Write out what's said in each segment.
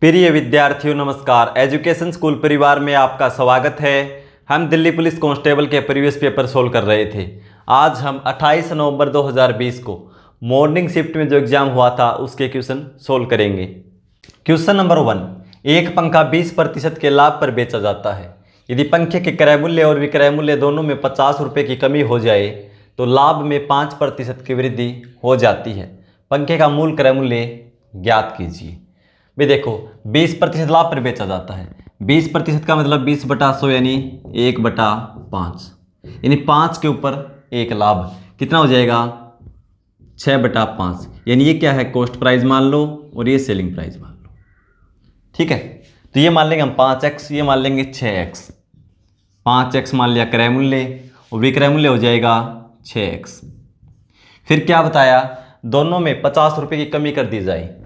प्रिय विद्यार्थियों नमस्कार। एजुकेशन स्कूल परिवार में आपका स्वागत है। हम दिल्ली पुलिस कांस्टेबल के प्रीवियस पेपर सोल्व कर रहे थे। आज हम 28 नवंबर 2020 को मॉर्निंग शिफ्ट में जो एग्जाम हुआ था उसके क्वेश्चन सोल्व करेंगे। क्वेश्चन नंबर 1, एक पंखा 20% के लाभ पर बेचा जाता है। यदि पंखे के क्रय मूल्य और विक्रय मूल्य दोनों में 50 रुपये की कमी हो जाए तो लाभ में 5% की वृद्धि हो जाती है। पंखे का मूल क्रय मूल्य ज्ञात कीजिए। भाई देखो 20% लाभ पर बेचा जाता है। 20% का मतलब 20/100 यानी 1/5, यानी 5 के ऊपर एक लाभ कितना हो जाएगा 6/5, यानी ये क्या है कॉस्ट प्राइस मान लो और ये सेलिंग प्राइस मान लो। ठीक है, तो ये मान लेंगे हम 5x, ये मान लेंगे 6x। 5x मान लिया क्रय मूल्य और विक्रय मूल्य हो जाएगा 6x। फिर क्या बताया, दोनों में 50 रुपये की कमी कर दी जाए।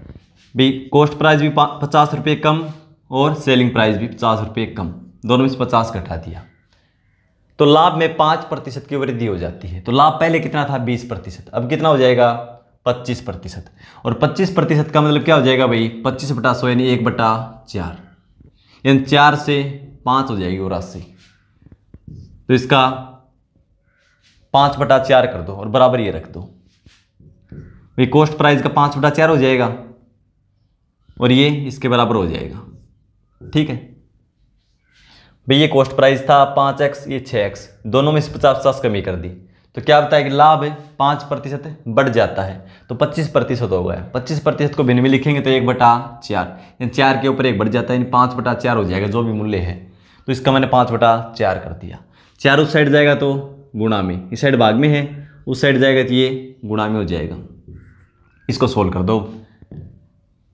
भी कॉस्ट प्राइस भी 50 रुपये कम और सेलिंग प्राइस भी 50 रुपये कम, दोनों में से 50 घटा दिया तो लाभ में 5% की वृद्धि हो जाती है। तो लाभ पहले कितना था 20%, अब कितना हो जाएगा 25%। और 25% का मतलब क्या हो जाएगा भाई 25/100 यानी 1/4, यानी 4 से 5 हो जाएगी और 80। तो इसका 5/4 कर दो और बराबर ये रख दो। भाई कॉस्ट प्राइस का 5/4 हो जाएगा और ये इसके बराबर हो जाएगा। ठीक है भाई, ये कॉस्ट प्राइस था 5x, ये 6x, दोनों में से 50 कमी कर दी तो क्या बताया कि लाभ 5% बढ़ जाता है। तो 25% हो गया। 25% को भिन्न में लिखेंगे तो 1/4, यानी 4 के ऊपर 1 बढ़ जाता है, यानी 5/4 हो जाएगा जो भी मूल्य है। तो इसका मैंने 5/4 कर दिया। 4 उस साइड जाएगा तो गुणा में, इस साइड भाग में है, उस साइड जाएगा तो ये गुणा में हो जाएगा। इसको सोल्व कर दो।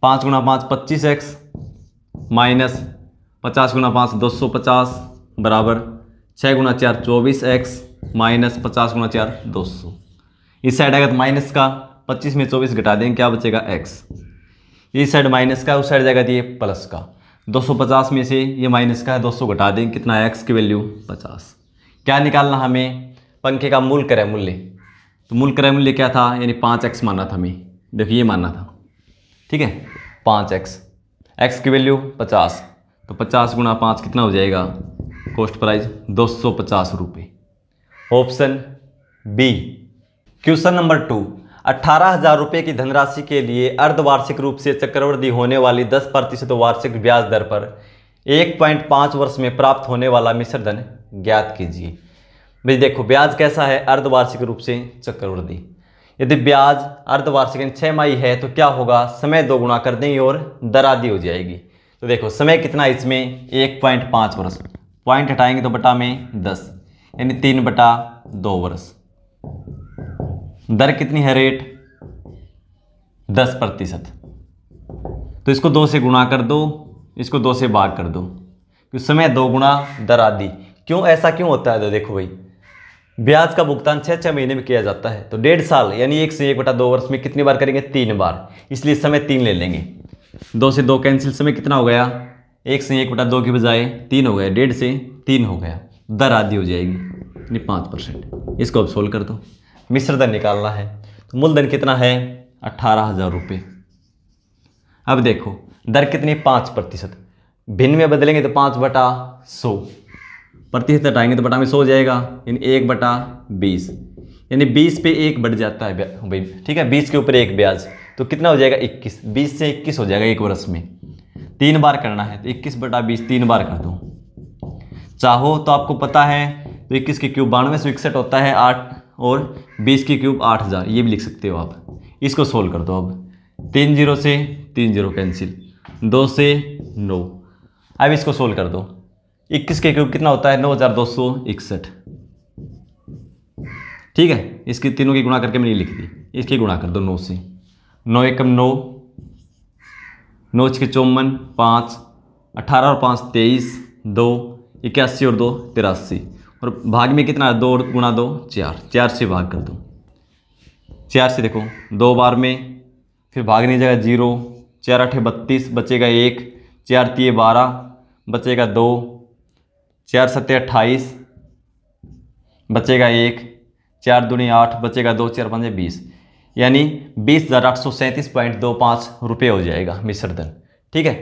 5 × 5 25x माइनस 50 × 5 250 बराबर 6 × 4 24x माइनस 50 × 4 200। इस साइड आएगा तो माइनस का, 25 में 24 घटा देंगे क्या बचेगा x। इस साइड माइनस का, उस साइड जाएगा तो ये प्लस का। 250 में से ये माइनस का है 200 घटा देंगे, कितना है x की वैल्यू 50। क्या निकालना हमें, पंखे का मूल क्रय मूल्य। तो मूल क्रय मूल्य क्या था, यानी 5x मानना था हमें। देखिए ये मानना था, ठीक है 5x, x की वैल्यू 50, तो 50 × 5 कितना हो जाएगा कॉस्ट प्राइस 250 रुपये। Option B. क्वेश्चन नंबर 2, 18,000 रुपये की धनराशि के लिए अर्धवार्षिक रूप से चक्रवृद्धि होने वाली 10% वार्षिक ब्याज दर पर 1.5 वर्ष में प्राप्त होने वाला मिश्र धन ज्ञात कीजिए। भाई देखो ब्याज कैसा है, अर्धवार्षिक रूप से चक्रवृद्धि। यदि ब्याज अर्धवार्षिक 6 माही है तो क्या होगा, समय 2 गुना कर देंगे और दर आधी हो जाएगी। तो देखो समय कितना है इसमें 1.5 वर्ष, पॉइंट हटाएंगे तो बटा में 10, यानी 3/2 वर्ष। दर कितनी है रेट 10%। तो इसको 2 से गुणा कर दो, इसको 2 से भाग कर दो, क्योंकि समय 2 गुना दर आधी। क्यों ऐसा क्यों होता है, तो देखो भाई ब्याज का भुगतान 6 महीने में किया जाता है, तो 1.5 साल यानी 1 से 1/2 वर्ष में कितनी बार करेंगे 3 बार, इसलिए समय 3 ले लेंगे। 2 से 2 कैंसिल, समय कितना हो गया 1 से 1/2 की बजाय 3 हो गया, 1.5 से 3 हो गया, दर आधी हो जाएगी यानी 5%। इसको अब सोल्व कर दो। मिश्र धन निकालना है तो मूलधन कितना है 18,000 रुपये। अब देखो दर कितनी 5%, भिन्न में बदलेंगे तो 5/100, प्रतिशत हटाएंगे तो बटा में 100 हो जाएगा, यानी 1/20, यानी 20 पे 1 बढ़ जाता है भाई। ठीक है 20 के ऊपर 1 ब्याज, तो कितना हो जाएगा 21, 20 से 21 हो जाएगा 1 वर्ष में। 3 बार करना है तो 21/20 3 बार कर दो। चाहो तो आपको पता है तो 21 की क्यूब 9261 होता है 8, और 20 की क्यूब 8000, ये भी लिख सकते हो आप। इसको सोल्व कर दो। अब 3 0 से 3 0 कैंसिल, 2 से 9। अब इसको सोल्व कर दो। 21 के क्यूब कितना होता है 9261। ठीक है, इसकी तीनों की गुणा करके मैंने लिख दी, इसकी गुणा कर दो 9 से। 9 एकम 9, 9 छके 54, 5, 18 और 5 23, 2 81 और 2 83, और भाग में कितना है 2 × 2 4, 4 से भाग कर दो। 4 से देखो 2 बार में, फिर भाग नहीं जाएगा 0, 4 8 32 बचेगा 1, 4 3 12 बचेगा 2, 4 7 28 बचेगा 1, 4 दूनी 8 बचेगा 2, 4 5 20, यानी 20,837.25 रुपये हो जाएगा मिश्र धन। ठीक है,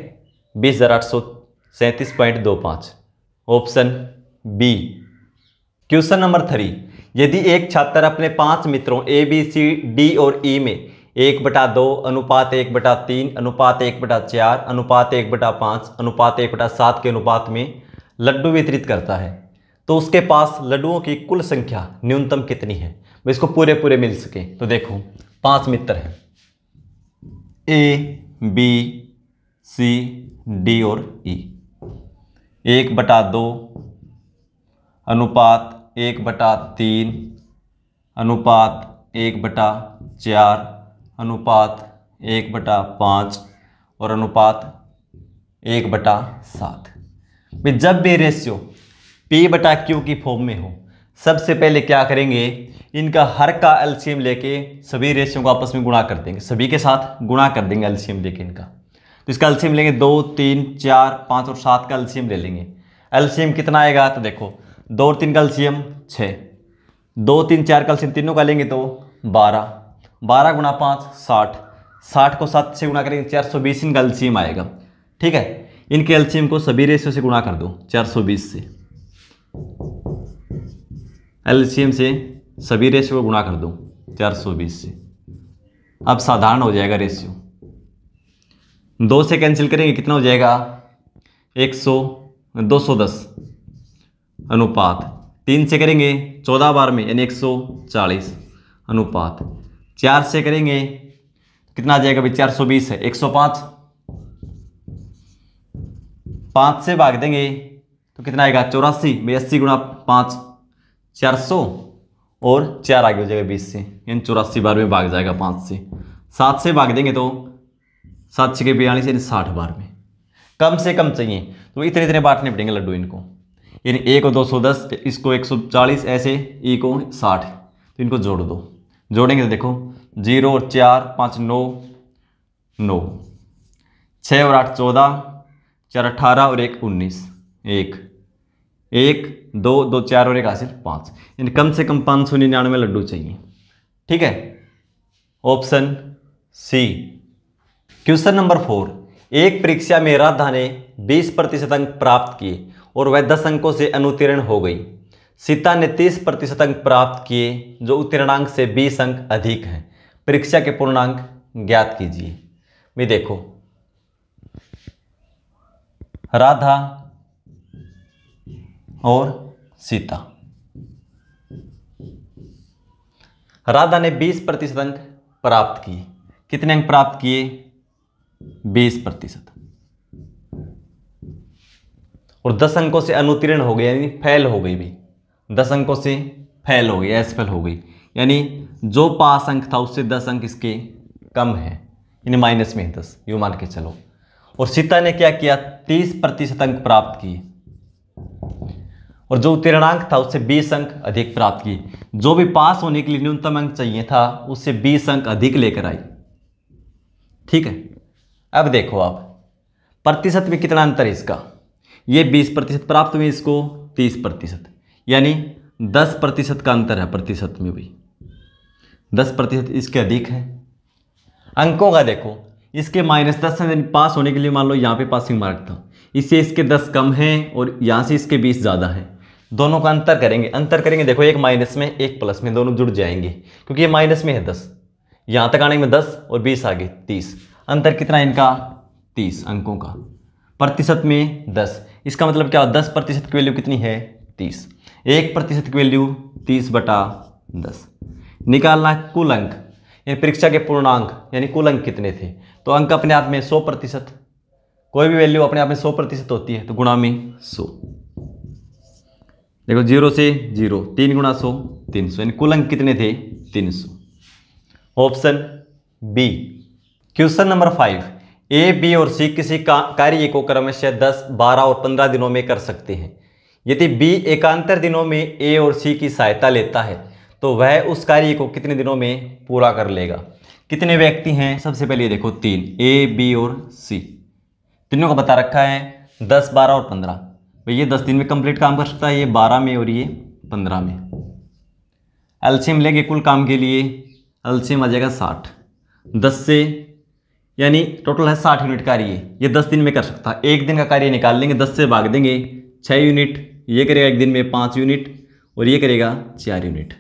20,837.25। Option B. क्वेश्चन नंबर 3, यदि एक छात्र अपने 5 मित्रों ए बी सी डी और ई में 1/2 अनुपात 1/3 अनुपात 1/4 अनुपात 1/5 अनुपात 1/7 के अनुपात में लड्डू वितरित करता है, तो उसके पास लड्डुओं की कुल संख्या न्यूनतम कितनी है? इसको पूरे पूरे मिल सके। तो देखो 5 मित्र हैं, ए बी सी डी और ई। 1/2 अनुपात 1/3 अनुपात 1/4 अनुपात 1/5 और अनुपात 1/7। जब भी रेशियो P/Q की फॉर्म में हो, सबसे पहले क्या करेंगे, इनका हर का एलसीएम लेके सभी रेशियो को आपस में गुणा कर देंगे, सभी के साथ गुणा कर देंगे एलसीएम लेके इनका। तो इसका एलसीएम लेंगे 2, 3, 4, 5 और 7 का एलसीएम ले लेंगे। एलसीएम कितना आएगा? तो देखो 2 और 3 का एलसीएम 6, 2, 3, 4 का एलसीएम तीनों का लेंगे तो 12, 12 गुणा 5 60, 60 को 7 से गुणा करेंगे 420 इनका एलसीएम आएगा। ठीक है, इनके एलसीएम को सभी रेशियो से गुणा कर दो 420 से, एलसीएम से सभी रेशियो को गुणा कर दो 420 से। अब साधारण हो जाएगा रेशियो, 2 से कैंसिल करेंगे कितना हो जाएगा? 210 अनुपात 3 से करेंगे 14 बार में यानी 140 अनुपात 4 से करेंगे कितना आ जाएगा भाई? 420 है 105, 5 से भाग देंगे तो कितना आएगा? 84 में 80 गुणा 5 400 और 4 आगे हो जाएगा 20 से, यानी 84 बार में भाग जाएगा 5 से। 7 से भाग देंगे तो 7 6 42 यानी 60 बार में। कम से कम चाहिए तो इतने इतने बांटने पड़ेंगे लड्डू इनको, यानी ए को 210, इसको 140, ऐसे ई को 60। तो इनको जोड़ दो, जोड़ेंगे तो देखो 0 और 4 5 9 9, 6 और 8 14, 4 18 और 1 19, 1 1 2 2 4 और 1 हासिल 5, यानी कम से कम 599 लड्डू चाहिए। ठीक है, ऑप्शन सी। क्वेश्चन नंबर 4, एक परीक्षा में राधा ने 20% अंक प्राप्त किए और वह 10 अंकों से अनुत्तीर्ण हो गई। सीता ने 30% अंक प्राप्त किए जो उत्तीर्णांक से 20 अंक अधिक हैं। परीक्षा के पूर्णांक ज्ञात कीजिए। भी देखो राधा और सीता, राधा ने 20% अंक प्राप्त किए। कितने अंक प्राप्त किए? 20%। और 10 अंकों से अनुत्तीर्ण हो गई यानी फेल हो गई भी, 10 अंकों से फेल हो गई, एसफेल हो गई, यानी जो पास अंक था उससे 10 अंक इसके कम है, यानी माइनस में 10 यूं मान के चलो। और सीता ने क्या किया? 30% अंक प्राप्त किए और जो उत्तीर्णांक था उससे 20 अंक अधिक प्राप्त किए। जो भी पास होने के लिए न्यूनतम अंक चाहिए था उससे 20 अंक अधिक लेकर आई। ठीक है, अब देखो आप प्रतिशत में कितना अंतर है इसका। ये 20% प्राप्त हुए, इसको 30%, यानी 10% का अंतर है प्रतिशत में भी, 10% इसके अधिक है। अंकों का देखो, इसके -10 है, पास होने के लिए मान लो यहाँ पे पासिंग मार्क था, इससे इसके 10 कम हैं और यहाँ से इसके 20 ज़्यादा हैं। दोनों का अंतर करेंगे, अंतर करेंगे देखो, एक माइनस में एक प्लस में, दोनों जुड़ जाएंगे क्योंकि ये माइनस में है 10, यहाँ तक आने में 10 और 20 आगे 30। अंतर कितना है इनका? 30 अंकों का। प्रतिशत में 10, इसका मतलब क्या? 10% की वैल्यू कितनी है? 30। 1% की वैल्यू 30/10। निकालना कुल अंक, यानी परीक्षा के पूर्णांक, यानी कुल अंक कितने थे। तो अंक अपने आप में 100%, कोई भी वैल्यू अपने आप में 100% होती है तो गुणा में 100। देखो 0 से 0, 3 गुणा 100 300, यानी कुल अंक कितने थे? 300। Option B. Question number 5, A B और सी किसी कार्य को क्रमशः 10 12 और 15 दिनों में कर सकते हैं। यदि बी एकांतर दिनों में ए और सी की सहायता लेता है तो वह उस कार्य को कितने दिनों में पूरा कर लेगा। कितने व्यक्ति हैं? सबसे पहले देखो 3, ए बी और सी, तीनों को बता रखा है 10 12 और 15। भाई ये 10 दिन में कंप्लीट काम कर सकता है, ये 12 में और ये 15 में। एलसीएम लेंगे कुल काम के लिए, एलसीएम आ जाएगा 60। 10 से यानी टोटल है 60 यूनिट कार्य। ये 10 दिन में कर सकता है। एक दिन का कार्य निकाल लेंगे, 10 से भाग देंगे 6 यूनिट, ये करेगा एक दिन में 5 यूनिट और ये करेगा 4 यूनिट।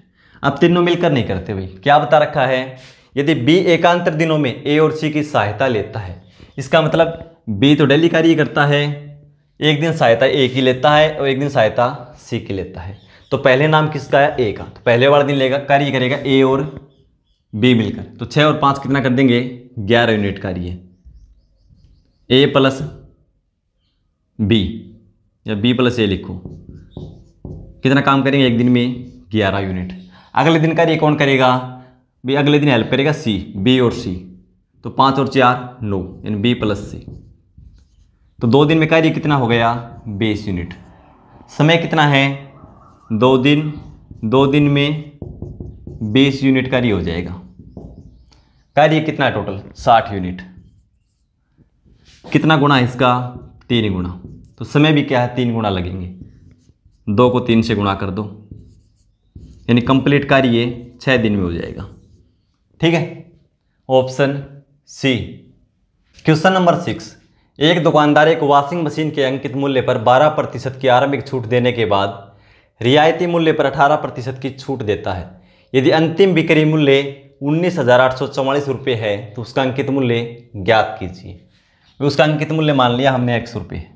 अब तीनों मिलकर नहीं करते भाई, क्या बता रखा है, यदि बी एकांतर दिनों में ए और सी की सहायता लेता है, इसका मतलब बी तो डेली कार्य करता है, एक दिन सहायता ए की लेता है और एक दिन सहायता सी की लेता है। तो पहले नाम किसका है, ए का, तो पहले वाला दिन लेगा कार्य करेगा ए और बी मिलकर। तो 6 और 5 कितना कर देंगे, 11 यूनिट कार्य, ए प्लस बी या बी प्लस ए लिखो, कितना काम करेंगे एक दिन में 11 यूनिट। अगले दिन कार्य कौन करेगा भाई, अगले दिन हेल्प करेगा सी, बी और सी, तो 5 और 4 9 यानी बी प्लस सी। तो 2 दिन में कार्य कितना हो गया, 20 यूनिट। समय कितना है, 2 दिन, 2 दिन में 20 यूनिट कार्य हो जाएगा। कार्य कितना है टोटल, 60 यूनिट। कितना गुना है इसका, 3 गुना। तो समय भी क्या है, 3 गुना लगेंगे, 2 को 3 से गुणा कर दो, यानी कंप्लीट कार्य 6 दिन में हो जाएगा। ठीक है, ऑप्शन सी। क्वेश्चन नंबर 6, एक दुकानदार एक वॉशिंग मशीन के अंकित मूल्य पर 12% की आरंभिक छूट देने के बाद रियायती मूल्य पर 18% की छूट देता है। यदि अंतिम बिक्री मूल्य 19,844 रुपये है तो उसका अंकित मूल्य ज्ञात कीजिए। उसका अंकित मूल्य मान लिया हमने 100 रुपये,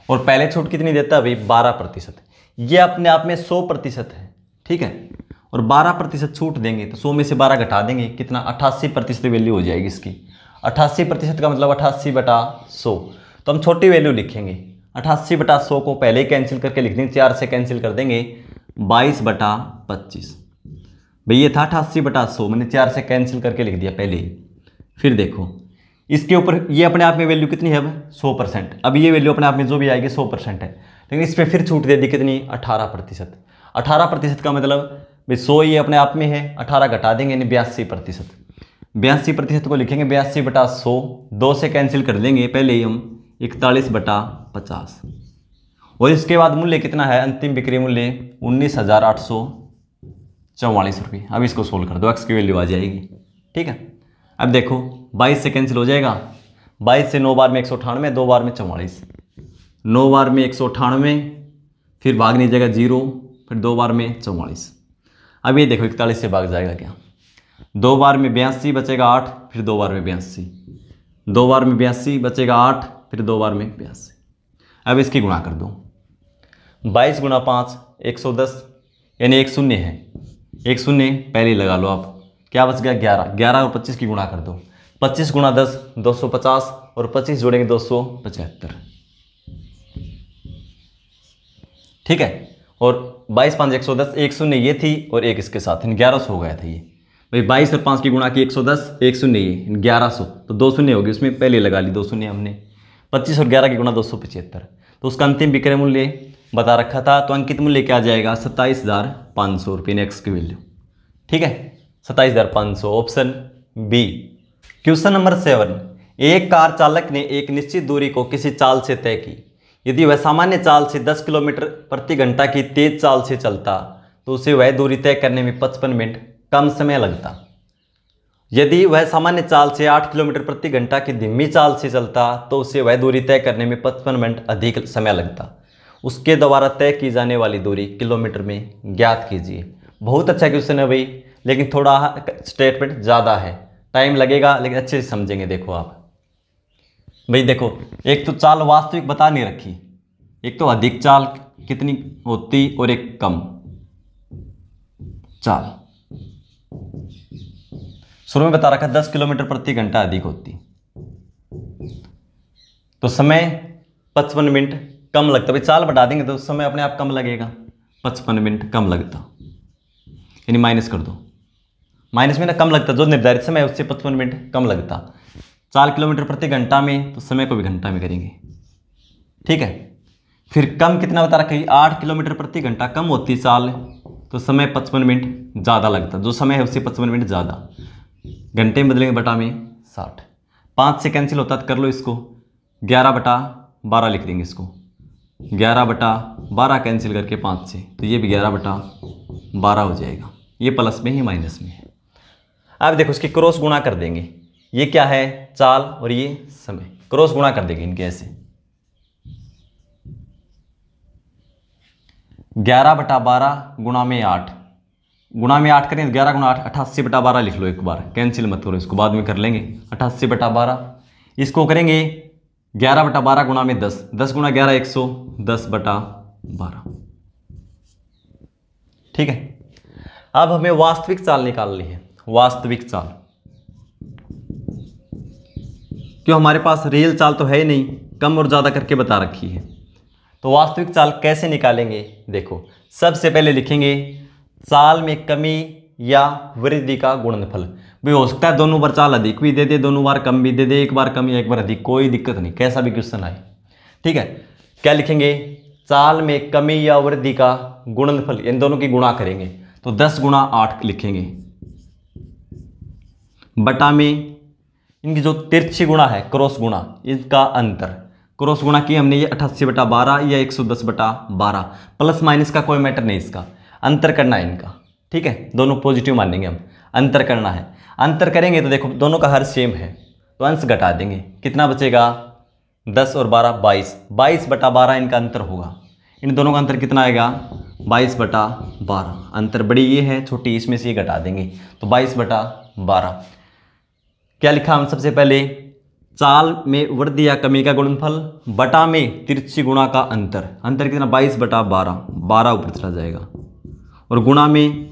और पहले छूट कितनी देता है भाई, 12%। ये अपने आप में 100% है, ठीक है, और 12% छूट देंगे तो 100 में से 12 घटा देंगे, कितना 88% वैल्यू हो जाएगी इसकी। 88% का मतलब 88/100। तो हम छोटी वैल्यू लिखेंगे, 88/100 को पहले ही कैंसिल करके लिख देंगे, 4 से कैंसिल कर देंगे, 22/25। भाई ये था 88/100, मैंने 4 से कैंसिल करके लिख दिया पहले ही। फिर देखो इसके ऊपर ये अपने आप में वैल्यू कितनी है, अब 100%। अब ये वैल्यू अपने आप में जो भी आएगी 100% है, लेकिन इस पर फिर छूट दे दी कितनी, 18%। 18% का मतलब भाई 100 ये अपने आप में है, 18 घटा देंगे यानी 82%। 82% को लिखेंगे 82/100, 2 से कैंसिल कर देंगे पहले ही हम, 41/50। और इसके बाद मूल्य कितना है, अंतिम बिक्री मूल्य 19,844 रुपये। अब इसको सोल्व कर दो, एक्स की वैल्यू आ जाएगी। ठीक है, अब देखो 22 से कैंसिल हो जाएगा, 22 से 9 बार में 198, 2 बार में 44, 9 बार में 198, फिर भाग नहीं जाएगा 0, फिर 2 बार में 44। अब ये देखो 41 से भाग जाएगा क्या, 2 बार में 82 बचेगा 8, फिर 2 बार में 82, 2 बार में 82 बचेगा 8, फिर 2 बार में 82। अब इसकी गुणा कर दो, 22 × 5 110, यानी 1 शून्य है, 1 शून्य पहले ही लगा लो आप, क्या बच गया 11। 11 और 25 की गुणा कर दो, 25 × 10 250, और 25 जोड़ेंगे 275। ठीक है, और 22 5 110, 1 शून्य ये थी और 1 इसके साथ 1100 हो गया था ये। भाई 22 और 5 की गुणा की 110, 1 शून्य ये 1100, तो 2 शून्य होगी, उसमें पहले लगा ली 2 शून्य हमने। 25 और 11 की गुणा 275, तो उसका अंतिम विक्रय मूल्य बता रखा था, तो अंकित मूल्य क्या आ जाएगा, 27,500 रुपये, एक्स की वैल्यू। ठीक है, 27,500, ऑप्शन बी। क्वेश्चन नंबर 7, एक कार चालक ने एक निश्चित दूरी को किसी चाल से तय की। यदि वह सामान्य चाल से 10 किलोमीटर प्रति घंटा की तेज चाल से चलता तो उसे वह दूरी तय करने में 55 मिनट कम समय लगता। यदि वह सामान्य चाल से 8 किलोमीटर प्रति घंटा की धीमी चाल से चलता तो उसे वह दूरी तय करने में 55 मिनट अधिक समय लगता। उसके द्वारा तय की जाने वाली दूरी किलोमीटर में ज्ञात कीजिए। बहुत अच्छा क्वेश्चन है भाई, लेकिन थोड़ा स्टेटमेंट ज़्यादा है, टाइम लगेगा, लेकिन अच्छे से समझेंगे। देखो आप भाई, देखो एक तो चाल वास्तविक बता नहीं रखी, एक तो अधिक चाल कितनी होती और एक कम चाल। शुरू में बता रखा 10 किलोमीटर प्रति घंटा अधिक होती, तो समय 55 मिनट कम लगता। भाई चाल बढ़ा देंगे तो समय अपने आप कम लगेगा, 55 मिनट कम लगता, यानी माइनस कर दो, माइनस में ना कम लगता, जो निर्धारित समय है उससे 55 मिनट कम लगता। 4 किलोमीटर प्रति घंटा में तो समय को भी घंटा में करेंगे। ठीक है, फिर कम कितना बता रखा है, 8 किलोमीटर प्रति घंटा कम होती चाल, तो समय 55 मिनट ज़्यादा लगता, जो समय है उससे 55 मिनट ज़्यादा, घंटे में बदलेंगे बटा में 60। 5 से कैंसिल होता तो कर लो इसको, 11/12 लिख देंगे इसको, 11/12 कैंसिल करके 5 से, तो ये भी 11/12 हो जाएगा। ये प्लस में ही माइनस में है। अब देखो इसकी क्रॉस गुणा कर देंगे, ये क्या है, चाल, और ये समय, क्रॉस गुणा कर देंगे इनके ऐसे। 11/12 गुणा में 8, गुणा में 8 करें तो 11 गुणा 8 88/12 लिख लो एक बार, कैंसिल मत करो, इसको बाद में कर लेंगे। 88/12 इसको करेंगे 11/12 गुणा में 10, 10 गुणा 11 110/12। ठीक है, अब हमें वास्तविक चाल निकालनी है। वास्तविक चाल, क्यों हमारे पास रियल चाल तो है ही नहीं, कम और ज़्यादा करके बता रखी है। तो वास्तविक चाल कैसे निकालेंगे, देखो सबसे पहले लिखेंगे चाल में कमी या वृद्धि का गुणनफल। भी हो सकता है दोनों बार चाल अधिक भी दे दे, दोनों बार कम भी दे दे, एक बार कम या एक बार अधिक, कोई दिक्कत नहीं, कैसा भी क्वेश्चन आए। ठीक है, क्या लिखेंगे, चाल में कमी या वृद्धि का गुणनफल, इन दोनों की गुणा करेंगे तो 10 गुणा 8 लिखेंगे, बटा में इनकी जो तिरछी गुणा है, क्रॉस गुणा, इसका अंतर, क्रॉस गुणा की हमने ये 88/12 या 110/12, प्लस माइनस का कोई मैटर नहीं, इसका अंतर करना है इनका। ठीक है, दोनों पॉजिटिव मानेंगे हम, अंतर करना है। अंतर करेंगे तो देखो दोनों का हर सेम है तो अंश घटा देंगे, कितना बचेगा, 10 और 12 22, 22/12 इनका अंतर होगा। इन दोनों का अंतर कितना आएगा, 22/12। अंतर बड़ी ये है, छोटी इसमें से ये घटा देंगे तो 22/12। क्या लिखा हम सबसे पहले, चाल में वृद्धि या कमी का गुणनफल बटा में तिरछी गुणा का अंतर, अंतर कितना 22/12, 12 ऊपर चला जाएगा, और गुणा में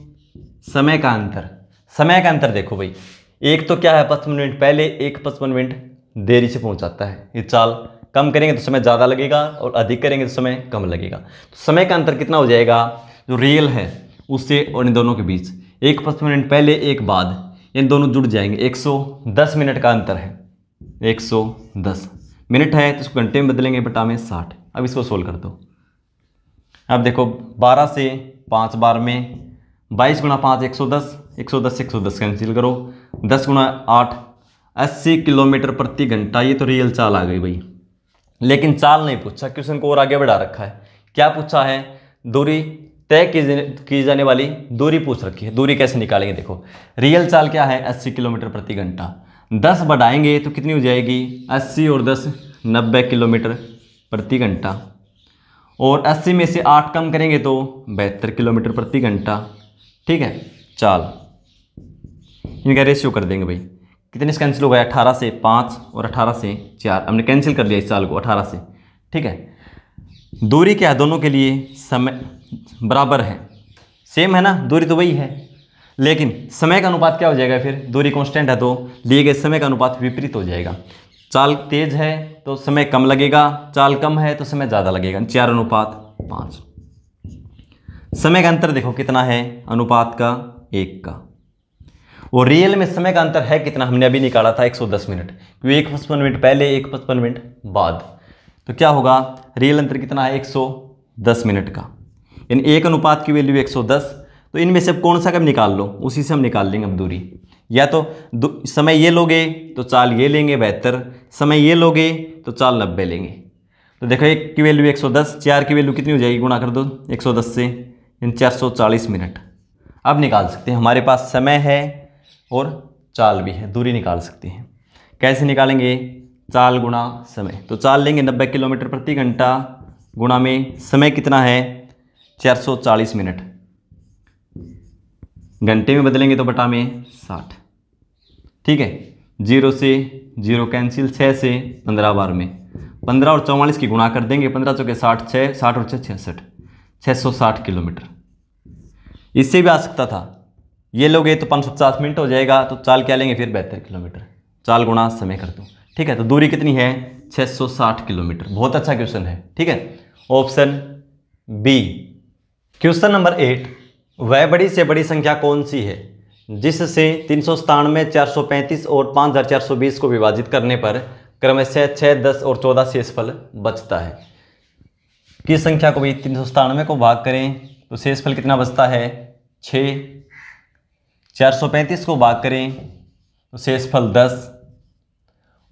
समय का अंतर। समय का अंतर देखो भाई, एक तो क्या है 55 मिनट पहले, एक 55 मिनट देरी से पहुंचाता है। ये चाल कम करेंगे तो समय ज़्यादा लगेगा और अधिक करेंगे तो समय कम लगेगा। तो समय का अंतर कितना हो जाएगा, जो रियल है उससे और इन दोनों के बीच, एक 55 मिनट पहले एक बाद, इन दोनों जुड़ जाएंगे, 110 मिनट का अंतर है। 110 मिनट है तो इसको घंटे में बदलेंगे, बटा में 60। अब इसको सोल्व कर दो। अब देखो 12 से 5 बार में 22 गुणा 5 110, 110 110 कैंसिल करो, 10 गुणा 8 80 किलोमीटर प्रति घंटा। ये तो रियल चाल आ गई भाई, लेकिन चाल नहीं पूछा, क्वेश्चन को और आगे बढ़ा रखा है। क्या पूछा है, दूरी तय की जाने वाली दूरी पूछ रखी है। दूरी कैसे निकालेंगे, देखो रियल चाल क्या है 80 किलोमीटर प्रति घंटा, 10 बढ़ाएंगे तो कितनी हो जाएगी, 80 और 10 90 किलोमीटर प्रति घंटा, और 80 में से 8 कम करेंगे तो 72 किलोमीटर प्रति घंटा। ठीक है, चाल इनका रेशियो कर देंगे भाई, कितने से कैंसिल हो गया, 18 से 5 और 18 से 4, हमने कैंसिल कर लिया इस चाल को 18 से। ठीक है, दूरी क्या है, दोनों के लिए समय बराबर है, सेम है ना, दूरी तो वही है, लेकिन समय का अनुपात क्या हो जाएगा, फिर दूरी कांस्टेंट है तो दिए गए समय का अनुपात विपरीत हो जाएगा। चाल तेज है तो समय कम लगेगा, चाल कम है तो समय ज़्यादा लगेगा, 4:5। समय का अंतर देखो कितना है, अनुपात का 1 का, और रियल में समय का अंतर है कितना, हमने अभी निकाला था 110 मिनट, क्योंकि 155 मिनट पहले 155 मिनट बाद, तो क्या होगा, रियल अंतर कितना है 110 मिनट का, यानी 1 की वैल्यू 110। तो इनमें से अब कौन सा कब निकाल लो, उसी से हम निकाल लेंगे अब दूरी। या तो समय ये लोगे तो चाल ये लेंगे 72, समय ये लोगे तो चाल 90 लेंगे। तो देखो 1 की वैल्यू 110, 4 की वैल्यू कितनी हो जाएगी, गुणा कर दो 110 से, यानी 440 मिनट। अब निकाल सकते हैं, हमारे पास समय है और चाल भी है, दूरी निकाल सकते हैं। कैसे निकालेंगे, चाल गुणा समय, तो चाल लेंगे 90 किलोमीटर प्रति घंटा, गुणा में समय कितना है 440 मिनट, घंटे में बदलेंगे तो बटा में 60। ठीक है, 0 से 0 कैंसिल, 6 से 15 बार में 15 और 44 की गुणा कर देंगे, 15 चौके 60, 6 60 और 6 66, 660 किलोमीटर। इससे भी आ सकता था, ये लोगे तो 550 मिनट हो जाएगा, तो चाल क्या लेंगे फिर 72 किलोमीटर, चाल गुणा समय कर दो। ठीक है, तो दूरी कितनी है 660 किलोमीटर। बहुत अच्छा क्वेश्चन है। ठीक है, ऑप्शन बी। क्वेश्चन नंबर 8, वह बड़ी से बड़ी संख्या कौन सी है जिससे 397, 435 और 5420 को विभाजित करने पर क्रमशः 6, 10 और 14 शेषफल बचता है। किस संख्या को भी 397 को भाग करें तो शेषफल कितना बचता है 6, 435 को भाग करें तो शेषफल 10,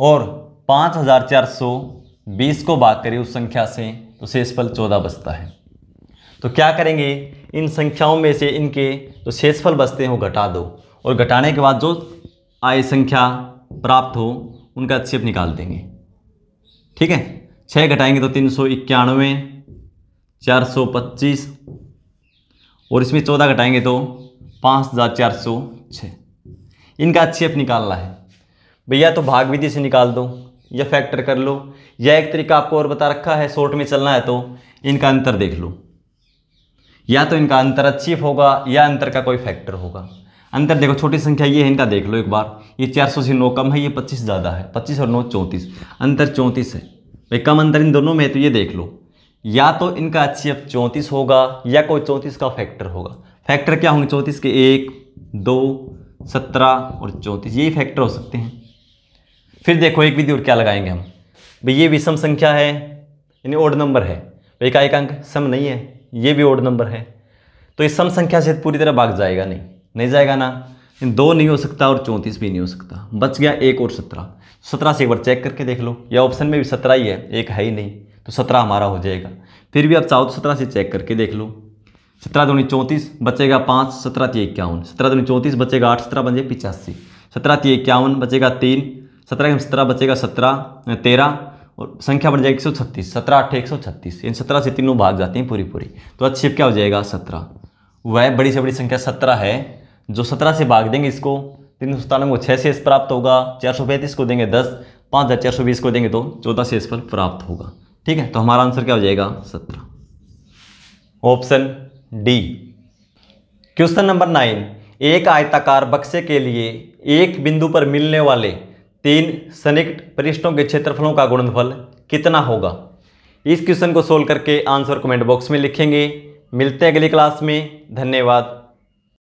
और 5420 को भाग करें उस संख्या से तो शेषफल 14 बचता है। तो क्या करेंगे, इन संख्याओं में से इनके जो शेषफल बचते हैं वो घटा दो, और घटाने के बाद जो आए संख्या प्राप्त हो उनका HCF निकाल देंगे। ठीक है, 6 घटाएंगे तो 391, 425 और इसमें 14 घटाएंगे तो 5406। इनका HCF निकालना है भैया, तो भाग विधि से निकाल दो या फैक्टर कर लो, या एक तरीका आपको और बता रखा है, शॉर्ट में चलना है तो इनका अंतर देख लो, या तो इनका अंतर HCF होगा या अंतर का कोई फैक्टर होगा। अंतर देखो, छोटी संख्या ये है, इनका देख लो एक बार, ये 400 से 9 कम है, ये 25 ज़्यादा है, 25 और 9 34, अंतर 34 है भाई, कम अंतर इन दोनों में है, तो ये देख लो, या तो इनका HCF 34 होगा या कोई 34 का फैक्टर होगा। फैक्टर क्या होंगे 34 के? 1, 2, 17 और 34, यही फैक्टर हो सकते हैं। फिर देखो एक विधि और क्या लगाएंगे हम भाई, ये विषम संख्या है यानी ओड नंबर है भाई, का एक अंक सम नहीं है, ये भी ओड नंबर है, तो इस सम संख्या से पूरी तरह भाग जाएगा नहीं जाएगा ना, 2 नहीं हो सकता और 34 भी नहीं हो सकता, बच गया 1 और 17। 17 से एक बार चेक करके देख लो, या ऑप्शन में भी 17 ही है, एक है ही नहीं, तो 17 हमारा हो जाएगा। फिर भी आप चाहो तो 17 से चेक करके देख लो, 17 दूनी 34 बचेगा 5, 17 × 51, 17 दूनी 34 बचेगा 8, 17 बचे 85, 17 × 51 बचेगा 3, 17 × 17 बचेगा 13 और संख्या बढ़ जाएगी 136, 17 8 136, इन 17 से तीनों भाग जाते हैं पूरी, तो HCF क्या हो जाएगा 17। वह बड़ी से बड़ी संख्या 17 है, जो 17 से भाग देंगे इसको, 397 को 6 से एस प्राप्त होगा, 435 को देंगे 10, 5420 को देंगे तो 14 से एस पर प्राप्त होगा। ठीक है, तो हमारा आंसर क्या हो जाएगा 17, ऑप्शन डी। क्वेश्चन नंबर 9, एक आयताकार बक्से के लिए एक बिंदु पर मिलने वाले 3 सन्निकट पृष्ठों के क्षेत्रफलों का गुणनफल कितना होगा। इस क्वेश्चन को सोल्व करके आंसर कमेंट बॉक्स में लिखेंगे। मिलते हैं अगली क्लास में, धन्यवाद।